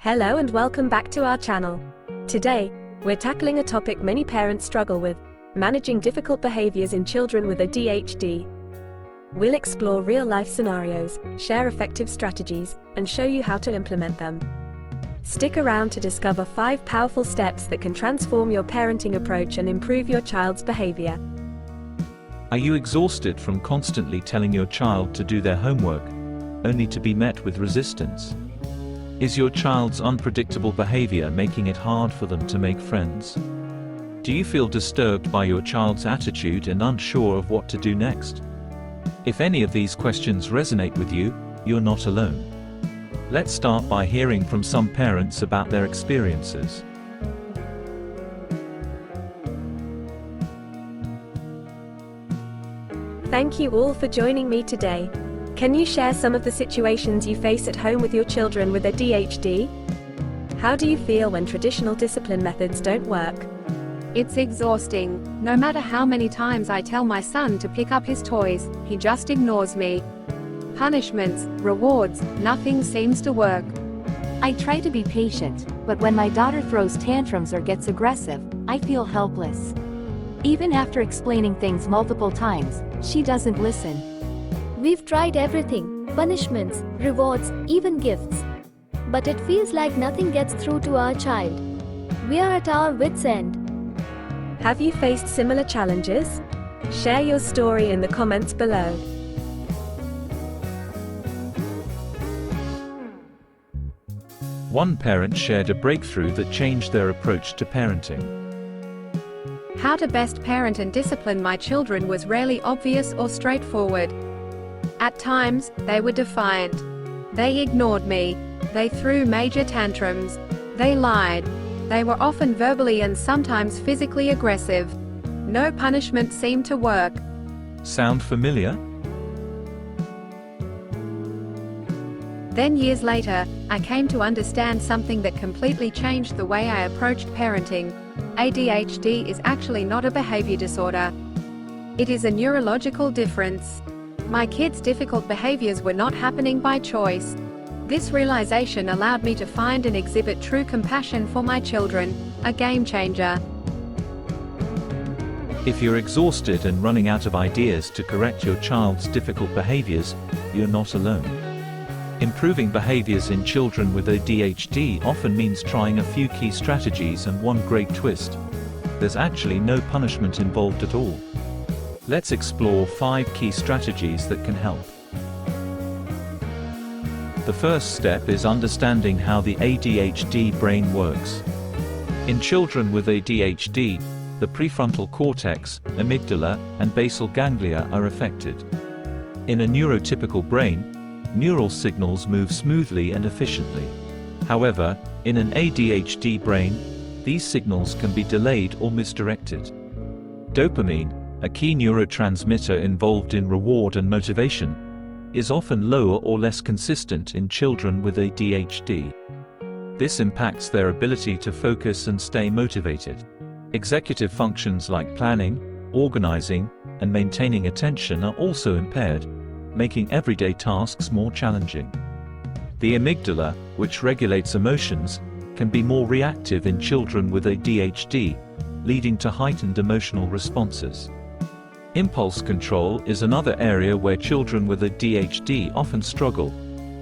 Hello and welcome back to our channel. Today, we're tackling a topic many parents struggle with: managing difficult behaviors in children with ADHD. We'll explore real-life scenarios, share effective strategies, and show you how to implement them. Stick around to discover 5 powerful steps that can transform your parenting approach and improve your child's behavior. Are you exhausted from constantly telling your child to do their homework, only to be met with resistance? Is your child's unpredictable behavior making it hard for them to make friends? Do you feel disturbed by your child's attitude and unsure of what to do next? If any of these questions resonate with you, you're not alone. Let's start by hearing from some parents about their experiences. Thank you all for joining me today. Can you share some of the situations you face at home with your children with ADHD? How do you feel when traditional discipline methods don't work? It's exhausting. No matter how many times I tell my son to pick up his toys, he just ignores me. Punishments, rewards, nothing seems to work. I try to be patient, but when my daughter throws tantrums or gets aggressive, I feel helpless. Even after explaining things multiple times, she doesn't listen. We've tried everything: punishments, rewards, even gifts. But it feels like nothing gets through to our child. We are at our wits' end. Have you faced similar challenges? Share your story in the comments below. One parent shared a breakthrough that changed their approach to parenting. How to best parent and discipline my children was rarely obvious or straightforward. At times, they were defiant. They ignored me. They threw major tantrums. They lied. They were often verbally and sometimes physically aggressive. No punishment seemed to work. Sound familiar? Then years later, I came to understand something that completely changed the way I approached parenting. ADHD is actually not a behavior disorder. It is a neurological difference. My kids' difficult behaviors were not happening by choice. This realization allowed me to find and exhibit true compassion for my children, a game changer. If you're exhausted and running out of ideas to correct your child's difficult behaviors, you're not alone. Improving behaviors in children with ADHD often means trying a few key strategies and one great twist: there's actually no punishment involved at all. Let's explore 5 key strategies that can help. The first step is understanding how the ADHD brain works. In children with ADHD, the prefrontal cortex, amygdala, and basal ganglia are affected. In a neurotypical brain, neural signals move smoothly and efficiently. However, in an ADHD brain, these signals can be delayed or misdirected. Dopamine, a key neurotransmitter involved in reward and motivation, is often lower or less consistent in children with ADHD. This impacts their ability to focus and stay motivated. Executive functions like planning, organizing, and maintaining attention are also impaired, making everyday tasks more challenging. The amygdala, which regulates emotions, can be more reactive in children with ADHD, leading to heightened emotional responses. Impulse control is another area where children with ADHD often struggle,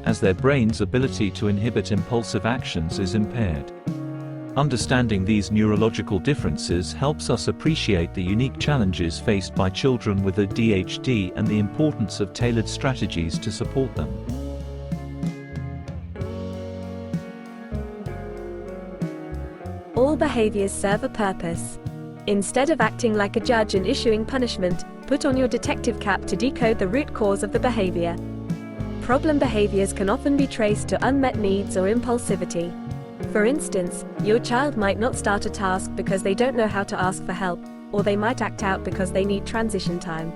as their brain's ability to inhibit impulsive actions is impaired. Understanding these neurological differences helps us appreciate the unique challenges faced by children with ADHD and the importance of tailored strategies to support them. All behaviors serve a purpose. Instead of acting like a judge and issuing punishment, put on your detective cap to decode the root cause of the behavior. Problem behaviors can often be traced to unmet needs or impulsivity. For instance, your child might not start a task because they don't know how to ask for help, or they might act out because they need transition time.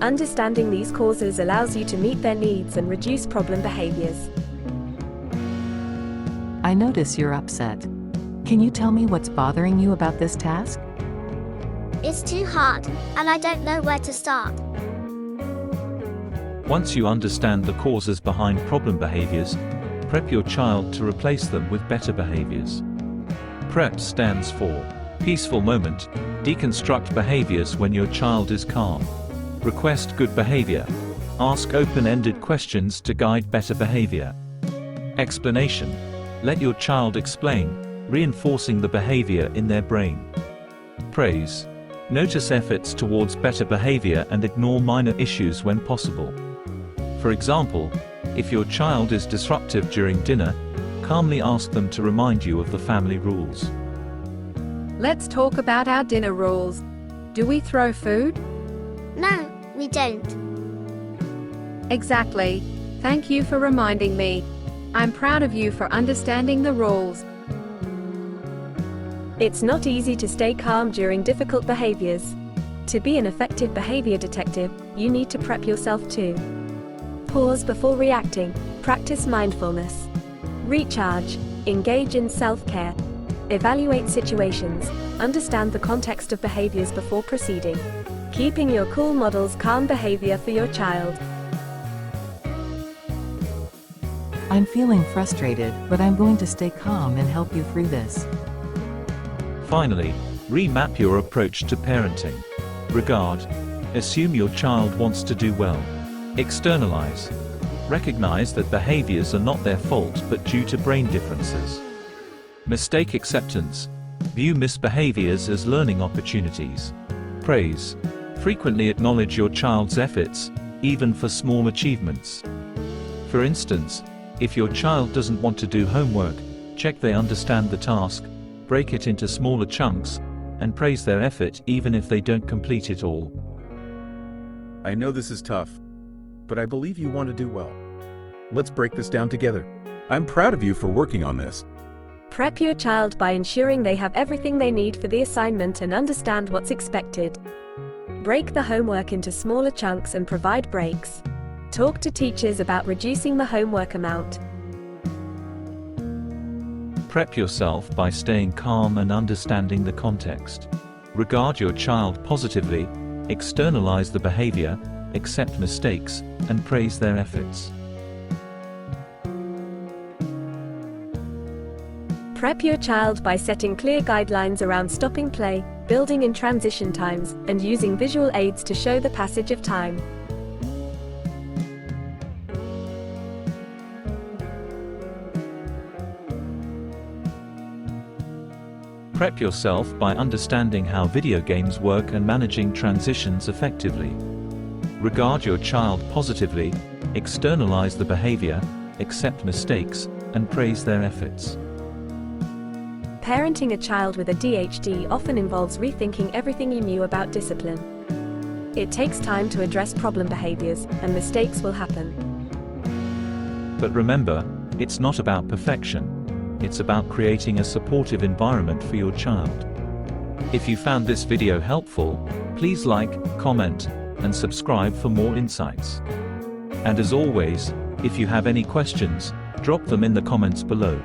Understanding these causes allows you to meet their needs and reduce problem behaviors. I notice you're upset. Can you tell me what's bothering you about this task? It's too hard, and I don't know where to start. Once you understand the causes behind problem behaviors, Prep your child to replace them with better behaviors. PREP stands for Peaceful Moment. Deconstruct behaviors when your child is calm. Request good behavior. Ask open-ended questions to guide better behavior. Explanation. Let your child explain, reinforcing the behavior in their brain. Praise. Notice efforts towards better behavior and ignore minor issues when possible. For example, if your child is disruptive during dinner, calmly ask them to remind you of the family rules. Let's talk about our dinner rules. Do we throw food? No, we don't. Exactly. Thank you for reminding me. I'm proud of you for understanding the rules. It's not easy to stay calm during difficult behaviors. To be an effective behavior detective, you need to prep yourself too. Pause before reacting. Practice mindfulness. Recharge. Engage in self-care. Evaluate situations. Understand the context of behaviors before proceeding. Keeping your cool models calm behavior for your child. I'm feeling frustrated, but I'm going to stay calm and help you through this. Finally, remap your approach to parenting. Regard. Assume your child wants to do well. Externalize. Recognize that behaviors are not their fault but due to brain differences. Mistake acceptance. View misbehaviors as learning opportunities. Praise. Frequently acknowledge your child's efforts, even for small achievements. For instance, if your child doesn't want to do homework, check they understand the task, break it into smaller chunks, and praise their effort even if they don't complete it all. I know this is tough, but I believe you want to do well. Let's break this down together. I'm proud of you for working on this. Prep your child by ensuring they have everything they need for the assignment and understand what's expected. Break the homework into smaller chunks and provide breaks. Talk to teachers about reducing the homework amount. Prep yourself by staying calm and understanding the context. Regard your child positively, externalize the behavior, accept mistakes, and praise their efforts. Prep your child by setting clear guidelines around stopping play, building in transition times, and using visual aids to show the passage of time. Prep yourself by understanding how video games work and managing transitions effectively. Regard your child positively, externalize the behavior, accept mistakes, and praise their efforts. Parenting a child with ADHD often involves rethinking everything you knew about discipline. It takes time to address problem behaviors, and mistakes will happen. But remember, it's not about perfection. It's about creating a supportive environment for your child. If you found this video helpful, please like, comment, and subscribe for more insights. And as always, if you have any questions, drop them in the comments below.